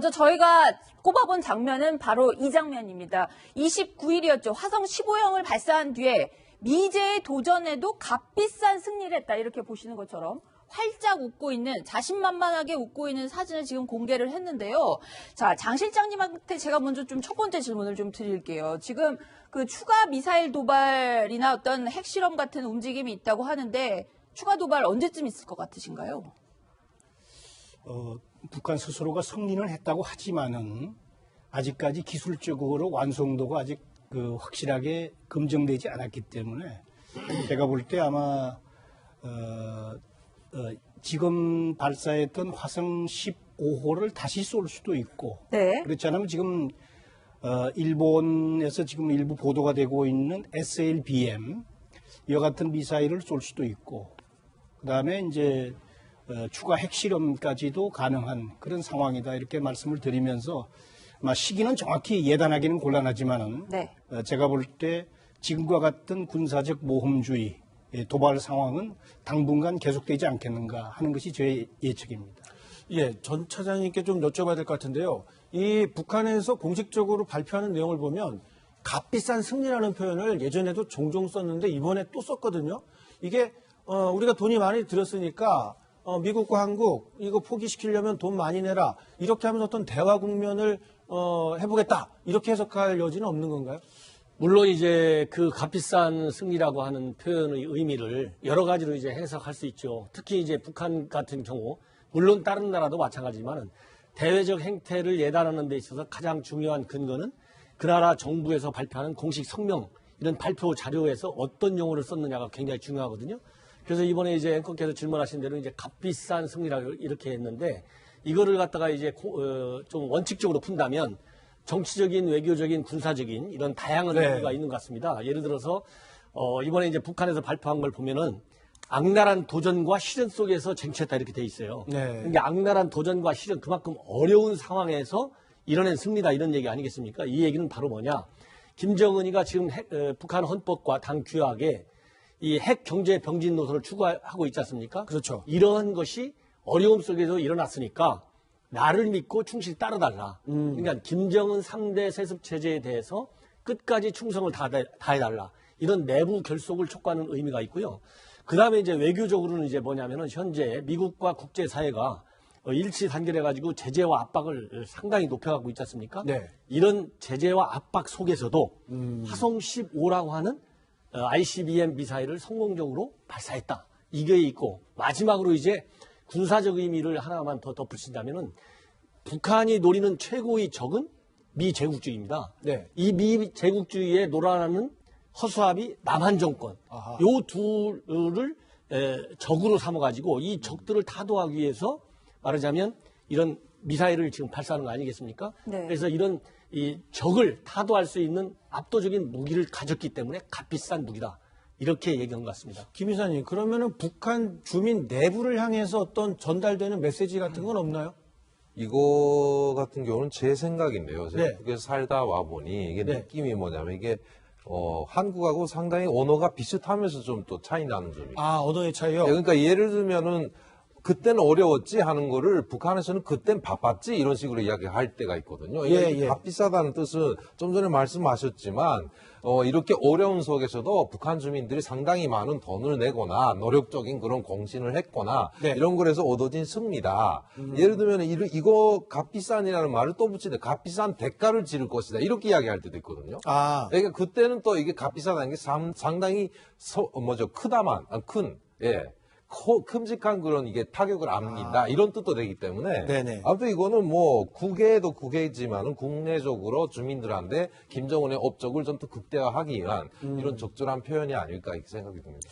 저희가 꼽아본 장면은 바로 이 장면입니다. 29일이었죠. 화성 15형을 발사한 뒤에 미제의 도전에도 값비싼 승리를 했다. 이렇게 보시는 것처럼 활짝 웃고 있는, 자신만만하게 웃고 있는 사진을 지금 공개를 했는데요. 자, 장 실장님한테 제가 먼저 좀 첫 번째 질문을 좀 드릴게요. 지금 그 추가 미사일 도발이나 어떤 핵실험 같은 움직임이 있다고 하는데 추가 도발 언제쯤 있을 것 같으신가요? 북한 스스로가 승리는 했다고 하지만은 아직까지 기술적으로 완성도가 아직 확실하게 검증되지 않았기 때문에 제가 볼 때 아마 지금 발사했던 화성 15호를 다시 쏠 수도 있고, 네. 그렇지 않으면 지금 일본에서 지금 일부 보도가 되고 있는 SLBM 이와 같은 미사일을 쏠 수도 있고, 그다음에 이제 추가 핵실험까지도 가능한 그런 상황이다, 이렇게 말씀을 드리면서 시기는 정확히 예단하기는 곤란하지만은 네. 제가 볼 때 지금과 같은 군사적 모험주의 도발 상황은 당분간 계속되지 않겠는가 하는 것이 제 예측입니다. 예, 전 차장님께 좀 여쭤봐야 될 것 같은데요. 이 북한에서 공식적으로 발표하는 내용을 보면 값비싼 승리라는 표현을 예전에도 종종 썼는데 이번에 또 썼거든요. 이게 우리가 돈이 많이 들였으니까 미국과 한국 이거 포기시키려면 돈 많이 내라, 이렇게 하면서 어떤 대화 국면을 해보겠다, 이렇게 해석할 여지는 없는 건가요? 물론 이제 그 값비싼 승리라고 하는 표현의 의미를 여러 가지로 이제 해석할 수 있죠. 특히 이제 북한 같은 경우, 물론 다른 나라도 마찬가지지만은 대외적 행태를 예단하는 데 있어서 가장 중요한 근거는 그 나라 정부에서 발표하는 공식 성명, 이런 발표 자료에서 어떤 용어를 썼느냐가 굉장히 중요하거든요. 그래서 이번에 이제 앵커께서 질문하신 대로 이제 값비싼 승리라고 이렇게 했는데, 이거를 갖다가 이제 좀 원칙적으로 푼다면 정치적인, 외교적인, 군사적인 이런 다양한 의미가 있는 것 같습니다. 예를 들어서 이번에 이제 북한에서 발표한 걸 보면은 악랄한 도전과 실현 속에서 쟁취했다, 이렇게 돼 있어요. 네. 그러니까 악랄한 도전과 실현, 그만큼 어려운 상황에서 이뤄낸 승리다, 이런 얘기 아니겠습니까? 이 얘기는 바로 뭐냐? 김정은이가 지금 북한 헌법과 당 규약에 이 핵 경제 병진 노선을 추구하고 있지 않습니까? 그렇죠. 이러한 것이 어려움 속에서 일어났으니까 나를 믿고 충실히 따라달라. 그러니까 김정은 3대 세습 체제에 대해서 끝까지 충성을 다해달라. 이런 내부 결속을 촉구하는 의미가 있고요. 그 다음에 이제 외교적으로는 이제 뭐냐면은 현재 미국과 국제사회가 일치 단결해가지고 제재와 압박을 상당히 높여가고 있지 않습니까? 네. 이런 제재와 압박 속에서도 화성 15라고 하는 ICBM 미사일을 성공적으로 발사했다, 이게 있고, 마지막으로 이제 군사적 의미를 하나만 더 덧붙인다면은 북한이 노리는 최고의 적은 미 제국주의입니다. 네. 이 미 제국주의에 놀아나는 허수아비 남한 정권, 아하. 요 둘을 적으로 삼아가지고 이 적들을 타도하기 위해서 말하자면 이런 미사일을 지금 발사하는 거 아니겠습니까? 네. 그래서 이런 이 적을 타도할 수 있는 압도적인 무기를 가졌기 때문에 값비싼 무기다, 이렇게 얘기한 것 같습니다. 김 이사님, 그러면은 북한 주민 내부를 향해서 어떤 전달되는 메시지 같은 건 없나요? 이거 같은 경우는 제 생각인데요. 제가 네. 북에서 살다 와보니 이게 네. 느낌이 뭐냐면 이게 한국하고 상당히 언어가 비슷하면서 좀 또 차이 나는 점이. 언어의 차이요? 그러니까 예를 들면은 그때는 어려웠지 하는 거를 북한에서는 그땐 바빴지 이런 식으로 이야기할 때가 있거든요. 예. 값비싸다는 뜻은 좀 전에 말씀하셨지만 이렇게 어려운 속에서도 북한 주민들이 상당히 많은 돈을 내거나 노력적인 그런 공신을 했거나 네. 이런 거에서 얻어진 승리다. 예를 들면 이거 값비싼이라는 말을 또 붙이는데 값비싼 대가를 치를 것이다, 이렇게 이야기할 때도 있거든요. 그러니까 그때는 또 이게 값비싸다는 게 상당히 큼직한 그런 이게 타격을 안긴다, 이런 뜻도 되기 때문에 네네. 아무튼 이거는 뭐 국외도 국외지만은 국내적으로 주민들한테 김정은의 업적을 좀 더 극대화하기 위한 이런 적절한 표현이 아닐까, 이렇게 생각이 듭니다.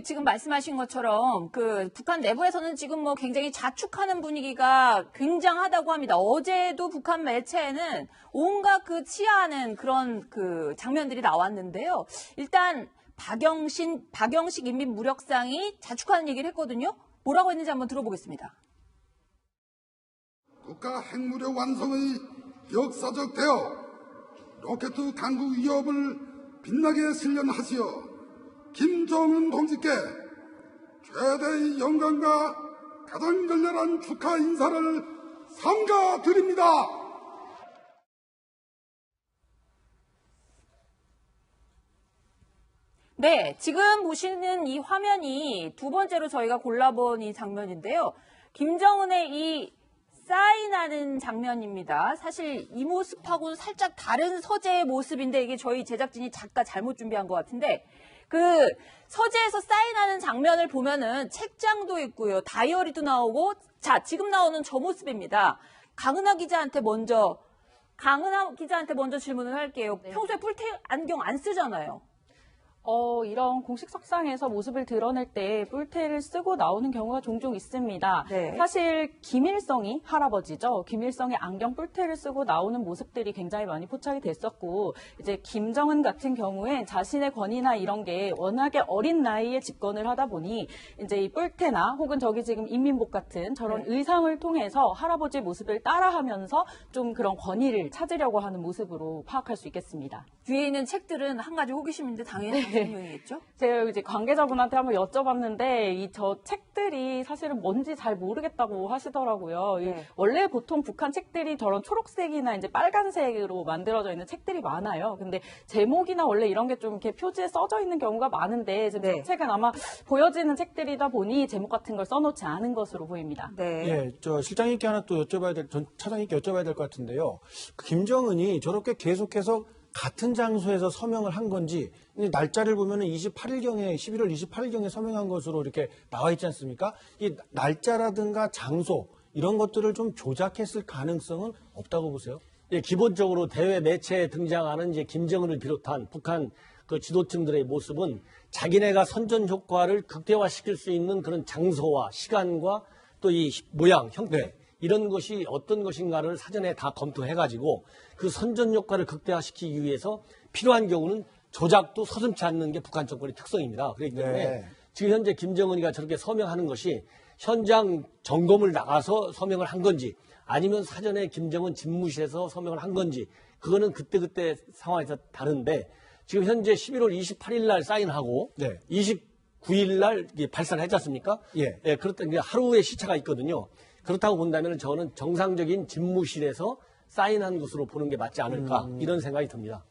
지금 말씀하신 것처럼 그 북한 내부에서는 지금 뭐 굉장히 자축하는 분위기가 굉장하다고 합니다. 어제도 북한 매체에는 온갖 그 치하하는 그런 그 장면들이 나왔는데요. 일단 박영식 인민무력상이 자축하는 얘기를 했거든요. 뭐라고 했는지 한번 들어보겠습니다. 국가 핵무력 완성의 역사적 대어, 로켓 강국 위협을 빛나게 실현하시어 김정은 동지께 최대의 영광과 가장 열렬한 축하 인사를 삼가 드립니다. 네, 지금 보시는 이 화면이 두 번째로 저희가 골라본 이 장면인데요. 김정은의 이 사인하는 장면입니다. 사실 이 모습하고는 살짝 다른 서재의 모습인데 이게 저희 제작진이 작가 잘못 준비한 것 같은데 그 서재에서 사인하는 장면을 보면은 책장도 있고요. 다이어리도 나오고 자, 지금 나오는 저 모습입니다. 강은하 기자한테 먼저 질문을 할게요. 네. 평소에 뿔테 안경 안 쓰잖아요. 이런 공식 석상에서 모습을 드러낼 때 뿔테를 쓰고 나오는 경우가 종종 있습니다. 네. 사실 김일성이 할아버지죠. 김일성이 안경 뿔테를 쓰고 나오는 모습들이 굉장히 많이 포착이 됐었고 이제 김정은 같은 경우에 자신의 권위나 이런 게 워낙에 어린 나이에 집권을 하다 보니 이제 이 뿔테나 혹은 저기 지금 인민복 같은 저런 네. 의상을 통해서 할아버지의 모습을 따라하면서 좀 그런 권위를 찾으려고 하는 모습으로 파악할 수 있겠습니다. 뒤에 있는 책들은 한 가지 호기심인데 당연히 대통령이겠죠? 제가 이제 관계자분한테 한번 여쭤봤는데 저 책들이 사실은 뭔지 잘 모르겠다고 하시더라고요. 네. 원래 보통 북한 책들이 저런 초록색이나 이제 빨간색으로 만들어져 있는 책들이 많아요. 근데 제목이나 원래 이런 게 좀 이렇게 표지에 써져 있는 경우가 많은데 지금 네. 이 책은 아마 보여지는 책들이다 보니 제목 같은 걸 써놓지 않은 것으로 보입니다. 네. 예, 저 실장님께 하나 또 전 차장님께 여쭤봐야 될 것 같은데요. 김정은이 저렇게 계속해서 같은 장소에서 서명을 한 건지 날짜를 보면은 28일경에 11월 28일경에 서명한 것으로 이렇게 나와 있지 않습니까? 이 날짜라든가 장소 이런 것들을 좀 조작했을 가능성은 없다고 보세요? 예, 기본적으로 대외 매체에 등장하는 이제 김정은을 비롯한 북한 그 지도층들의 모습은 자기네가 선전 효과를 극대화시킬 수 있는 그런 장소와 시간과 또 이 모양, 형태 네. 이런 것이 어떤 것인가를 사전에 다 검토해가지고 그 선전 효과를 극대화시키기 위해서 필요한 경우는 조작도 서슴지 않는 게 북한 정권의 특성입니다. 그렇기 때문에 네. 지금 현재 김정은이가 저렇게 서명하는 것이 현장 점검을 나가서 서명을 한 건지 아니면 사전에 김정은 집무실에서 서명을 한 건지 그거는 그때그때 상황에서 다른데 지금 현재 11월 28일 날 사인하고 네. 29일 날 발사를 했지 않습니까? 예. 그렇다 이제 하루의 시차가 있거든요. 그렇다고 본다면 저는 정상적인 집무실에서 사인한 것으로 보는 게 맞지 않을까 이런 생각이 듭니다.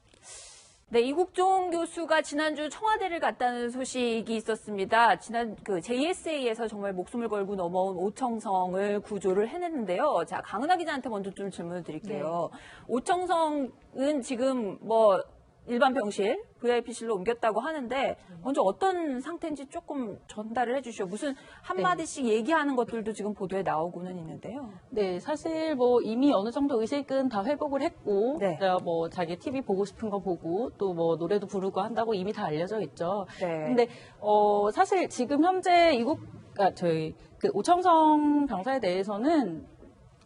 네, 이국종 교수가 지난주 청와대를 갔다는 소식이 있었습니다. 지난 그 JSA에서 정말 목숨을 걸고 넘어온 오청성을 구조를 해냈는데요. 자, 강은하 기자한테 먼저 좀 질문을 드릴게요. 오청성은 지금 뭐 일반 병실, VIP실로 옮겼다고 하는데 먼저 어떤 상태인지 조금 전달을 해주시죠. 무슨 한마디씩 얘기하는 것들도 지금 보도에 나오고는 있는데요. 네, 사실 뭐 이미 어느 정도 의식은 다 회복을 했고, 네. 뭐 자기 TV 보고 싶은 거 보고 또 뭐 노래도 부르고 한다고 이미 다 알려져 있죠. 네. 근데 사실 지금 현재 저희 그 오청성 병사에 대해서는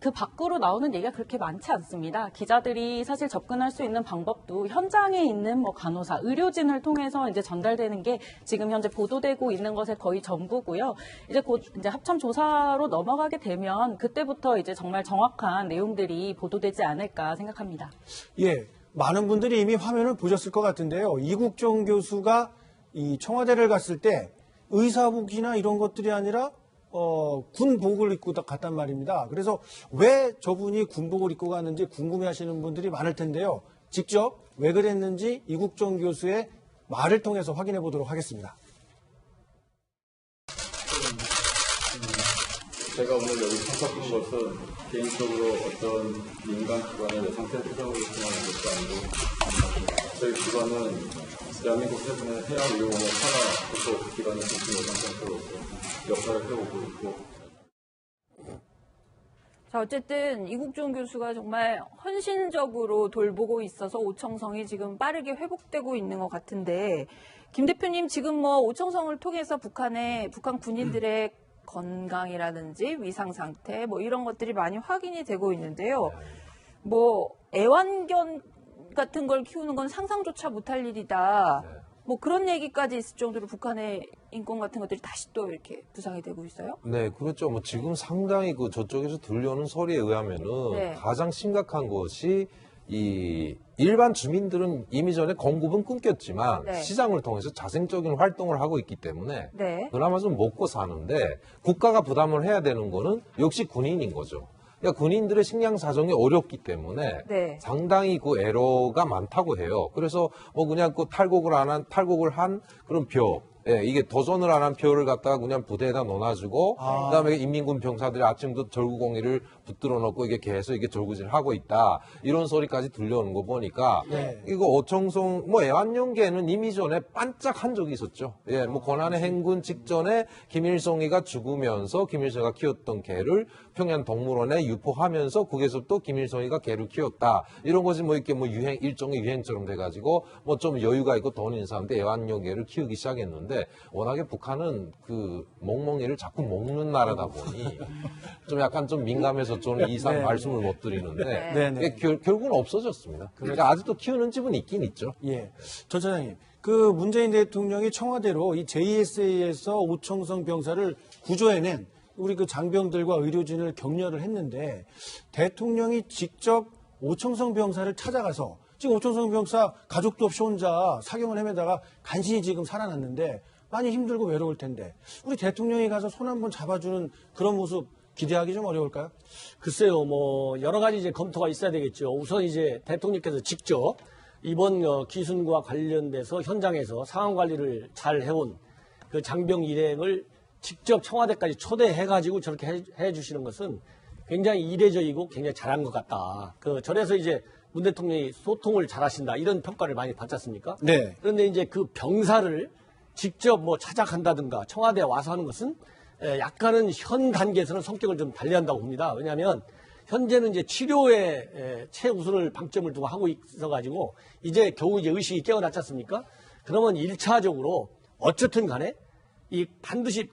그 밖으로 나오는 얘기가 그렇게 많지 않습니다. 기자들이 사실 접근할 수 있는 방법도 현장에 있는 뭐 간호사, 의료진을 통해서 이제 전달되는 게 지금 현재 보도되고 있는 것의 거의 전부고요. 이제 곧 이제 합참 조사로 넘어가게 되면 그때부터 이제 정말 정확한 내용들이 보도되지 않을까 생각합니다. 예, 많은 분들이 이미 화면을 보셨을 것 같은데요. 이국종 교수가 이 청와대를 갔을 때 의사복이나 이런 것들이 아니라 군복을 입고 갔단 말입니다. 그래서 왜 저분이 군복을 입고 갔는지 궁금해하시는 분들이 많을 텐데요. 직접 왜 그랬는지 이국종 교수의 말을 통해서 확인해 보도록 하겠습니다. 제가 오늘 여기 참석한 것은 개인적으로 어떤 민간 기관의 상태 표정을 진행하는 것도 아니고 저희 기관은 대한민국 세분의 해양의료원의 산하 국보 기관의 중심 예방센터로서 역할을 해오고 있고. 자, 어쨌든 이국종 교수가 정말 헌신적으로 돌보고 있어서 오청성이 지금 빠르게 회복되고 있는 것 같은데 김 대표님 지금 뭐 오청성을 통해서 북한 군인들의 건강이라든지 위상 상태 뭐 이런 것들이 많이 확인이 되고 있는데요. 뭐 애완견 같은 걸 키우는 건 상상조차 못할 일이다. 뭐 그런 얘기까지 있을 정도로 북한의 인권 같은 것들이 다시 또 이렇게 부상이 되고 있어요? 네, 그렇죠. 뭐 지금 상당히 저쪽에서 들려오는 소리에 의하면은 네. 가장 심각한 것이 이 일반 주민들은 이미 전에 공급은 끊겼지만 네. 시장을 통해서 자생적인 활동을 하고 있기 때문에 네. 그나마 좀 먹고 사는데 국가가 부담을 해야 되는 거는 역시 군인인 거죠. 그러니까 군인들의 식량 사정이 어렵기 때문에 네. 상당히 그 에러가 많다고 해요. 그래서 뭐 그냥 그 탈곡을 한 그런 표. 예, 이게 도전을 안 한 표를 갖다가 그냥 부대에다 넣어놔주고, 그다음에 인민군 병사들이 아침부터 절구공이를 붙들어 놓고 이게 계속 이게 절구질 하고 있다. 이런 소리까지 들려오는 거 보니까, 이거 오청성, 뭐 애완용계는 이미 전에 반짝한 적이 있었죠. 예, 뭐 고난의 행군 직전에 김일성이가 죽으면서 김일성이가 키웠던 개를 평양 동물원에 유포하면서 거기서부터 김일성이가 개를 키웠다. 이런 것이 뭐 이렇게 뭐 일종의 유행처럼 돼가지고 뭐 좀 여유가 있고 돈 있는 사람들 애완용계를 키우기 시작했는데, 워낙에 북한은 그 멍멍이를 자꾸 먹는 나라다 보니 좀 약간 좀 민감해서 저는 이상 말씀을 못 드리는데 이게 결국은 없어졌습니다. 그러니까 아직도 키우는 집은 있긴 있죠. 예. 전 차장님, 그 문재인 대통령이 청와대로 이 JSA에서 오청성 병사를 구조해낸 우리 그 장병들과 의료진을 격려를 했는데 대통령이 직접 오청성 병사를 찾아가서 지금 오청성 병사 가족도 없이 혼자 사경을 헤매다가 간신히 지금 살아났는데 많이 힘들고 외로울 텐데 우리 대통령이 가서 손 한번 잡아주는 그런 모습 기대하기 좀 어려울까요? 글쎄요, 뭐 여러 가지 이제 검토가 있어야 되겠죠. 우선 이제 대통령께서 직접 이번 기순과 관련돼서 현장에서 상황 관리를 잘 해온 그 장병 일행을 직접 청와대까지 초대해가지고 저렇게 해주시는 것은 굉장히 이례적이고 굉장히 잘한 것 같다. 절에서 이제 문 대통령이 소통을 잘하신다 이런 평가를 많이 받지 않습니까? 네. 그런데 이제 그 병사를 직접 뭐 찾아간다든가 청와대에 와서 하는 것은 약간은 현 단계에서는 성격을 좀 달리한다고 봅니다. 왜냐하면 현재는 이제 치료에 최우선을 방점을 두고 하고 있어가지고 이제 겨우 이제 의식이 깨어났지 않습니까? 그러면 1차적으로 어쨌든 간에 이 반드시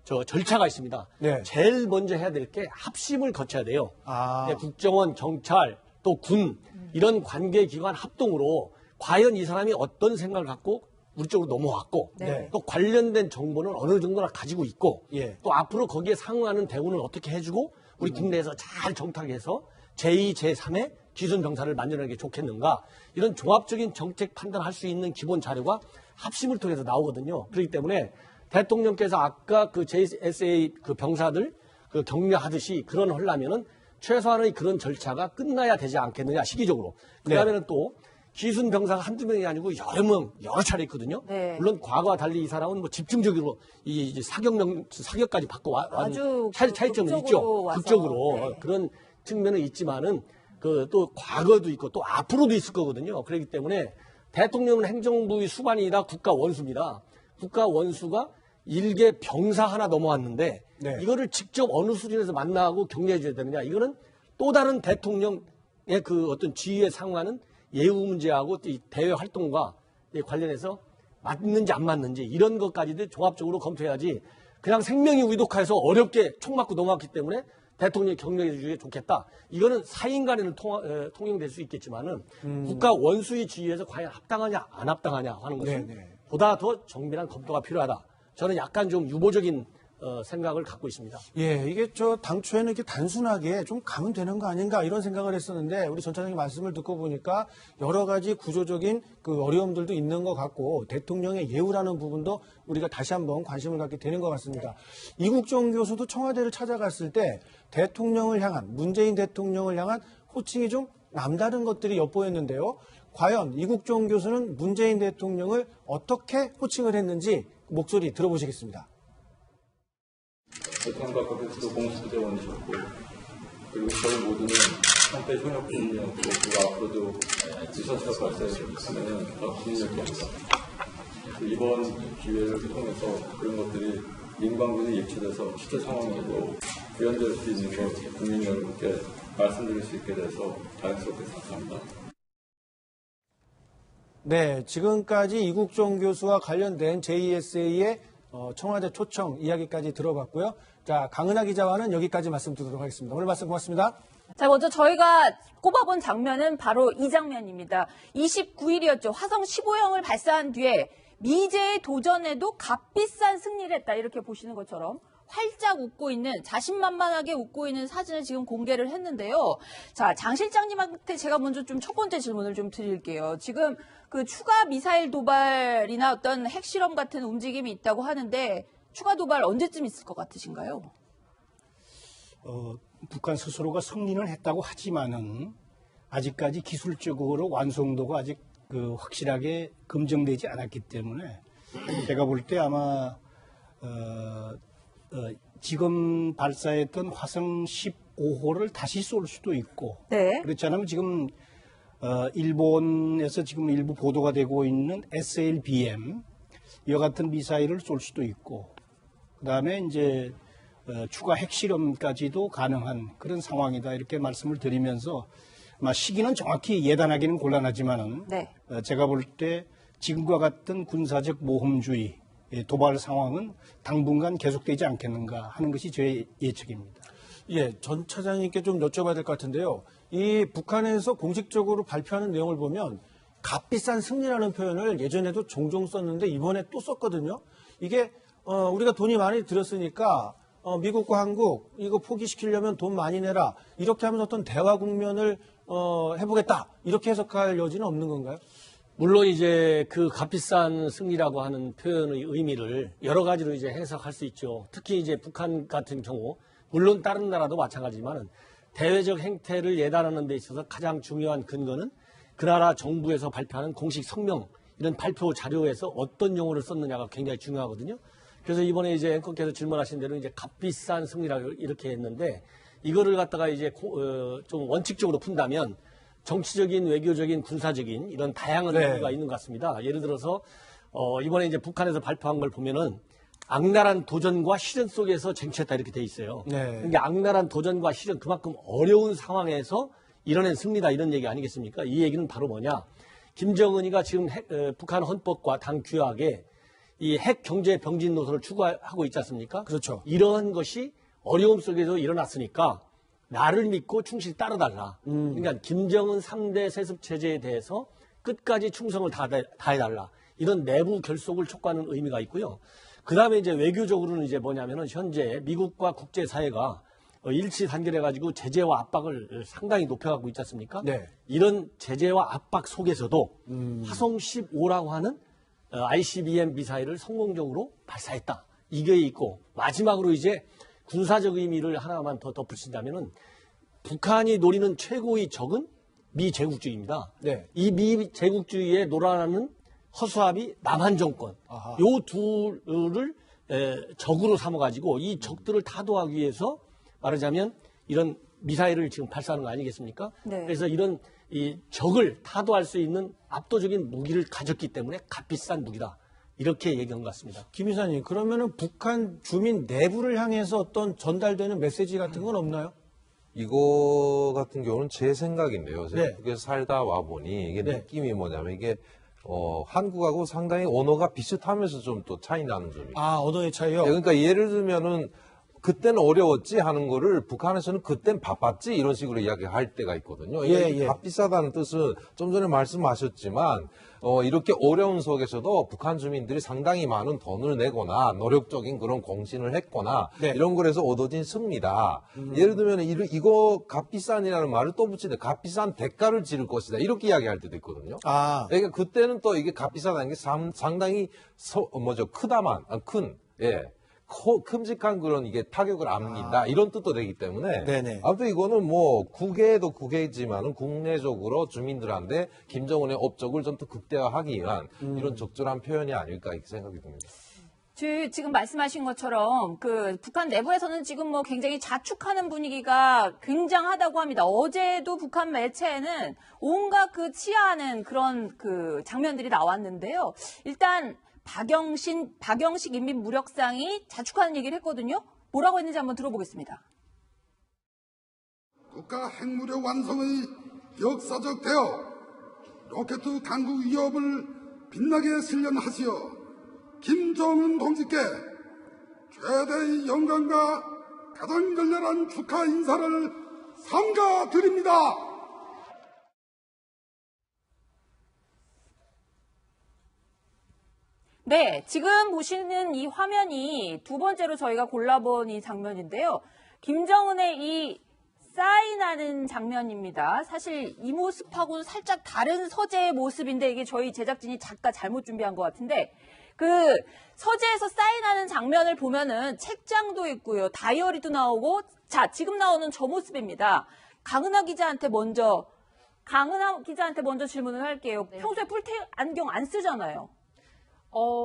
절차가 있습니다. 네. 제일 먼저 해야 될 게 합심을 거쳐야 돼요. 아. 국정원, 경찰, 또 군 이런 관계기관 합동으로 과연 이 사람이 어떤 생각을 갖고 우리 쪽으로 넘어왔고 네. 또 관련된 정보는 어느 정도나 가지고 있고 예. 또 앞으로 거기에 상응하는 대우는 어떻게 해주고 우리 국내에서 잘 정착해서 제2, 제3의 기순 병사를 만드는 게 좋겠는가 이런 종합적인 정책 판단할 수 있는 기본 자료가 합심을 통해서 나오거든요. 그렇기 때문에 대통령께서 아까 그 JSA 그 병사들 그 격려하듯이 그런 하려면은 최소한의 그런 절차가 끝나야 되지 않겠느냐 시기적으로. 그다음에는 또 기순 병사가 한두 명이 아니고 여러 차례 있거든요. 네. 물론 과거와 달리 이 사람은 뭐 집중적으로 이 사격까지 받고 아주 차이점은 극적으로 있죠. 와서. 극적으로 네. 그런 측면은 있지만은 또 과거도 있고 또 앞으로도 있을 거거든요. 그렇기 때문에 대통령은 행정부의 수반이다 국가 원수입니다. 국가 원수가 일개 병사 하나 넘어왔는데 네. 이거를 직접 어느 수준에서 만나고 격려해 줘야 되느냐. 이거는 또 다른 대통령의 그 어떤 지위에 상응하는 예우 문제하고 이 대외 활동과 관련해서 맞는지 안 맞는지 이런 것까지도 종합적으로 검토해야지 그냥 생명이 위독해서 어렵게 총 맞고 넘어왔기 때문에 대통령이 격려해 주는 게 좋겠다. 이거는 사인 간에는 통용될 수 있겠지만은 국가 원수의 지위에서 과연 합당하냐 안 합당하냐 하는 것은 네. 보다 더 정밀한 검토가 필요하다. 저는 약간 좀 유보적인 생각을 갖고 있습니다. 예, 이게 당초에는 이렇게 단순하게 좀 가면 되는 거 아닌가 이런 생각을 했었는데 우리 전 차장님 말씀을 듣고 보니까 여러 가지 구조적인 그 어려움들도 있는 것 같고 대통령의 예우라는 부분도 우리가 다시 한번 관심을 갖게 되는 것 같습니다. 이국정 교수도 청와대를 찾아갔을 때 문재인 대통령을 향한 호칭이 좀 남다른 것들이 엿보였는데요. 과연 이국정 교수는 문재인 대통령을 어떻게 호칭을 했는지 목소리 들어보시겠습니다. 대통령과 거기서도 공수부대원이셨고 그리고 저희 모두는 한때 현역군이었고 그리고 앞으로도 지셔서 발생하면 국민을 위합니다. 이번 기회를 통해서 그런 것들이 민방군에 입체돼서 실제 상황으로 구현될 수 있는 것 국민 여러분께 말씀드릴 수 있게 돼서 자연스럽게 생각합니다. 네, 지금까지 이국정 교수와 관련된 JSA의 청와대 초청 이야기까지 들어봤고요. 자, 강은하 기자와는 여기까지 말씀 드리도록 하겠습니다. 오늘 말씀 고맙습니다. 자, 먼저 저희가 꼽아본 장면은 바로 이 장면입니다. 29일이었죠. 화성 15형을 발사한 뒤에 미제의 도전에도 값비싼 승리를 했다. 이렇게 보시는 것처럼 활짝 웃고 있는, 자신만만하게 웃고 있는 사진을 지금 공개를 했는데요. 자, 장 실장님한테 제가 먼저 좀 첫 번째 질문을 좀 드릴게요. 지금 그 추가 미사일 도발이나 어떤 핵실험 같은 움직임이 있다고 하는데 추가 도발 언제쯤 있을 것 같으신가요? 북한 스스로가 승리는 했다고 하지만은 아직까지 기술적으로 완성도가 아직 확실하게 검증되지 않았기 때문에 제가 볼 때 아마 지금 발사했던 화성 15호를 다시 쏠 수도 있고 네. 그렇지 않으면 지금 일본에서 지금 일부 보도가 되고 있는 SLBM 이와 같은 미사일을 쏠 수도 있고 그다음에 이제 추가 핵실험까지도 가능한 그런 상황이다 이렇게 말씀을 드리면서 시기는 정확히 예단하기는 곤란하지만은 네. 제가 볼 때 지금과 같은 군사적 모험주의 도발 상황은 당분간 계속되지 않겠는가 하는 것이 저의 예측입니다. 예, 전 차장님께 좀 여쭤봐야 될 것 같은데요. 이 북한에서 공식적으로 발표하는 내용을 보면 값비싼 승리라는 표현을 예전에도 종종 썼는데 이번에 또 썼거든요. 이게 우리가 돈이 많이 들었으니까 미국과 한국 이거 포기시키려면 돈 많이 내라 이렇게 하면서 어떤 대화 국면을 해보겠다 이렇게 해석할 여지는 없는 건가요? 물론 이제 그 값비싼 승리라고 하는 표현의 의미를 여러 가지로 이제 해석할 수 있죠. 특히 이제 북한 같은 경우 물론 다른 나라도 마찬가지지만은 대외적 행태를 예단하는 데 있어서 가장 중요한 근거는 그 나라 정부에서 발표하는 공식 성명 이런 발표 자료에서 어떤 용어를 썼느냐가 굉장히 중요하거든요. 그래서 이번에 이제 앵커께서 질문하신 대로 이제 값비싼 승리라고 이렇게 했는데 이거를 갖다가 이제 좀 원칙적으로 푼다면 정치적인, 외교적인, 군사적인 이런 다양한 의미가 있는 것 같습니다. 예를 들어서 이번에 이제 북한에서 발표한 걸 보면은 악랄한 도전과 실현 속에서 쟁취했다 이렇게 돼 있어요. 네. 그러니까 악랄한 도전과 실현 그만큼 어려운 상황에서 이뤄낸 승리다 이런 얘기 아니겠습니까? 이 얘기는 바로 뭐냐? 김정은이가 지금 북한 헌법과 당 규약에 이 핵 경제 병진 노선을 추구하고 있지 않습니까? 그렇죠. 이러한 것이 어려움 속에서 일어났으니까 나를 믿고 충실히 따라달라. 그러니까 김정은 3대 세습 체제에 대해서 끝까지 충성을 다해달라. 이런 내부 결속을 촉구하는 의미가 있고요. 그 다음에 이제 외교적으로는 이제 뭐냐면은 현재 미국과 국제사회가 일치 단결해가지고 제재와 압박을 상당히 높여가고 있지 않습니까? 네. 이런 제재와 압박 속에서도 화성 15라고 하는 ICBM 미사일을 성공적으로 발사했다. 이게 있고 마지막으로 이제 군사적 의미를 하나만 더 덧붙인다면은 북한이 노리는 최고의 적은 미제국주의입니다. 네. 이 미제국주의에 놀아나는 허수아비 남한 정권 아하. 요 둘을 적으로 삼아가지고 이 적들을 타도하기 위해서 말하자면 이런 미사일을 지금 발사하는 거 아니겠습니까? 네. 그래서 이런 이 적을 타도할 수 있는 압도적인 무기를 가졌기 때문에 값비싼 무기다. 이렇게 얘기한 것 같습니다. 김 이사님, 그러면은 북한 주민 내부를 향해서 어떤 전달되는 메시지 같은 건 없나요? 이거 같은 경우는 제 생각인데요. 제가 네. 북에서 살다 와 보니 이게 네. 느낌이 뭐냐면 이게 한국하고 상당히 언어가 비슷하면서 좀 또 차이 나는 점이. 아, 언어의 차이요? 그러니까 예를 들면은 그때는 어려웠지 하는 거를 북한에서는 그땐 바빴지 이런 식으로 이야기할 때가 있거든요. 예. 값비싸다는 뜻은 좀 전에 말씀하셨지만 이렇게 어려운 속에서도 북한 주민들이 상당히 많은 돈을 내거나 노력적인 그런 공신을 했거나 네. 이런 거에서 얻어진 승리다. 예를 들면 이거 값비싼이라는 말을 또 붙이는데 값비싼 대가를 지를 것이다. 이렇게 이야기할 때도 있거든요. 아, 그러니까 그때는 또 이게 값비싸다는 게 상당히 큰 큼직한 그런 이게 타격을 안긴다 이런 뜻도 되기 때문에 네네. 아무튼 이거는 뭐 국외도 국외지만은 국내적으로 주민들한테 김정은의 업적을 좀 더 극대화하기 위한 이런 적절한 표현이 아닐까 이렇게 생각이 듭니다. 지금 말씀하신 것처럼 그 북한 내부에서는 지금 뭐 굉장히 자축하는 분위기가 굉장하다고 합니다. 어제도 북한 매체에는 온갖 그 치하하는 그런 그 장면들이 나왔는데요. 일단 박영식 인민무력상이 자축하는 얘기를 했거든요. 뭐라고 했는지 한번 들어보겠습니다. 국가 핵무력 완성의 역사적 대어, 로켓 강국 위협을 빛나게 실현하시어 김정은 동지께 최대의 영광과 가장 열렬한 축하 인사를 삼가 드립니다. 네, 지금 보시는 이 화면이 두 번째로 저희가 골라본 이 장면인데요. 김정은의 이 사인하는 장면입니다. 사실 이 모습하고는 살짝 다른 서재의 모습인데 이게 저희 제작진이 작가 잘못 준비한 것 같은데 그 서재에서 사인하는 장면을 보면은 책장도 있고요. 다이어리도 나오고 자, 지금 나오는 저 모습입니다. 강은하 기자한테 먼저 질문을 할게요. 평소에 뿔테 안경 안 쓰잖아요.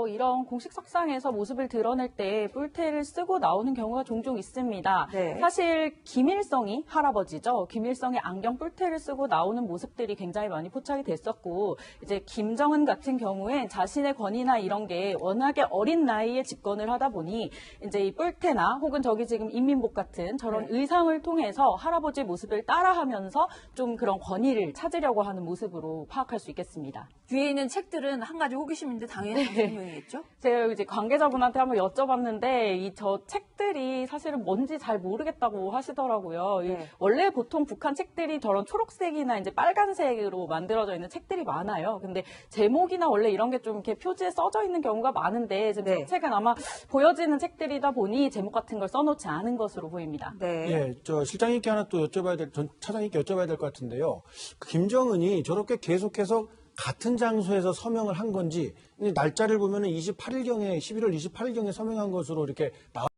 이런 공식 석상에서 모습을 드러낼 때 뿔테를 쓰고 나오는 경우가 종종 있습니다. 네. 사실 김일성이 할아버지죠. 김일성이 안경 뿔테를 쓰고 나오는 모습들이 굉장히 많이 포착이 됐었고, 이제 김정은 같은 경우엔 자신의 권위나 이런 게 워낙에 어린 나이에 집권을 하다 보니 이제 이 뿔테나 혹은 저기 지금 인민복 같은 저런 의상을 통해서 할아버지의 모습을 따라하면서 좀 그런 권위를 찾으려고 하는 모습으로 파악할 수 있겠습니다. 뒤에 있는 책들은 한 가지 호기심인데 당연히 장면이겠죠? 제가 이제 관계자분한테 한번 여쭤봤는데 저 책들이 사실은 뭔지 잘 모르겠다고 하시더라고요. 네. 원래 보통 북한 책들이 저런 초록색이나 이제 빨간색으로 만들어져 있는 책들이 많아요. 근데 제목이나 원래 이런 게 좀 이렇게 표지에 써져 있는 경우가 많은데 지금 네. 저 책은 아마 보여지는 책들이다 보니 제목 같은 걸 써놓지 않은 것으로 보입니다. 네. 예, 저 실장님께 하나 또 전 차장님께 여쭤봐야 될 것 같은데요. 김정은이 저렇게 계속해서 같은 장소에서 서명을 한 건지, 날짜를 보면은 28일경에 11월 28일경에 서명한 것으로 이렇게 나와